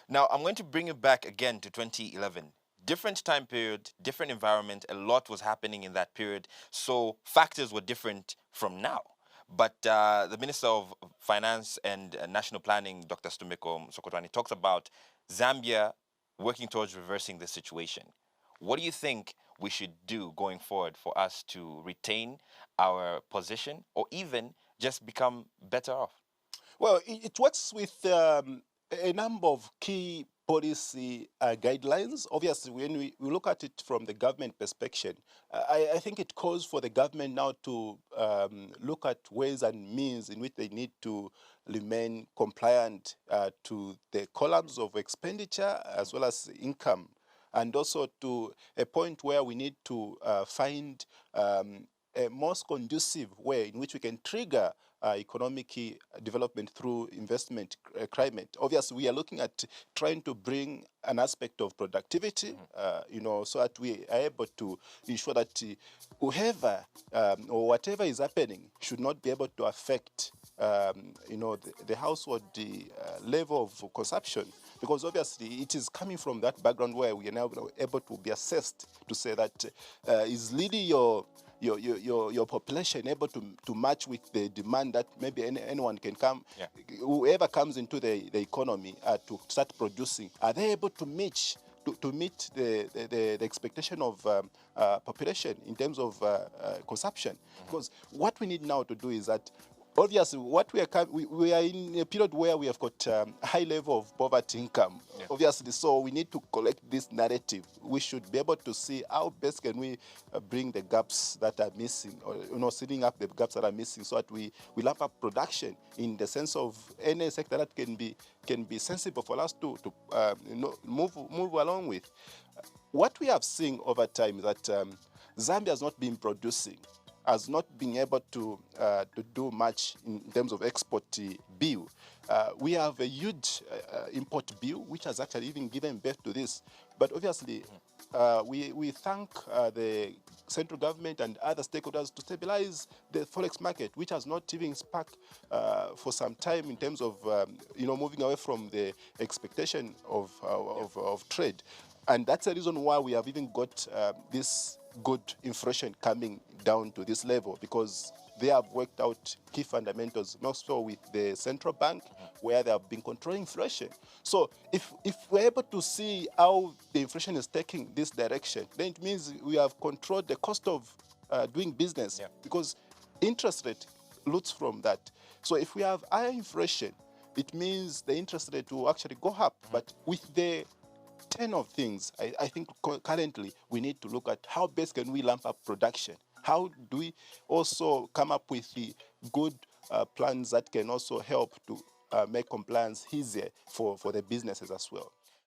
Now, I'm going to bring you back again to 2011. Different time period, different environment, a lot was happening in that period. So factors were different from now. But the Minister of Finance and National Planning, Dr. Stumiko Sokotwani, talks about Zambia working towards reversing the situation. What do you think we should do going forward for us to retain our position or even just become better off? Well, it works with a number of key policy guidelines. Obviously, when we look at it from the government perspective, I think it calls for the government now to look at ways and means in which they need to remain compliant to the columns of expenditure as well as income, and also to a point where we need to find a most conducive way in which we can trigger economic development through investment climate. Obviously, we are looking at trying to bring an aspect of productivity, so that we are able to ensure that whoever or whatever is happening should not be able to affect, the household level of consumption. Because obviously it is coming from that background where we are now able to be assessed to say that is really your population able to match with the demand that maybe anyone can come, whoever comes into the economy to start producing, are they able to meet the expectation of population in terms of consumption? Because what we need now to do is that obviously what we are in a period where we have got high level of poverty income, obviously, so we need to collect this narrative. We should be able to see how best can we bring the gaps that are missing, or filling up the gaps that are missing, so that we ramp up production in the sense of any sector that can be sensible for us to move along with. What we have seen over time is that Zambia has not been producing, has not been able to do much in terms of export bill. We have a huge import bill, which has actually even given birth to this. But obviously, we thank the central government and other stakeholders to stabilize the forex market, which has not even sparked for some time in terms of moving away from the expectation of trade. And that's the reason why we have even got this good inflation coming down to this level, because they have worked out key fundamentals, most so with the central bank, where they have been controlling inflation. So if we're able to see how the inflation is taking this direction, then it means we have controlled the cost of doing business, because interest rate roots from that. So if we have higher inflation, it means the interest rate will actually go up. But with the 10 of things, I think currently we need to look at how best can we ramp up production. How do we also come up with the good plans that can also help to make compliance easier for the businesses as well.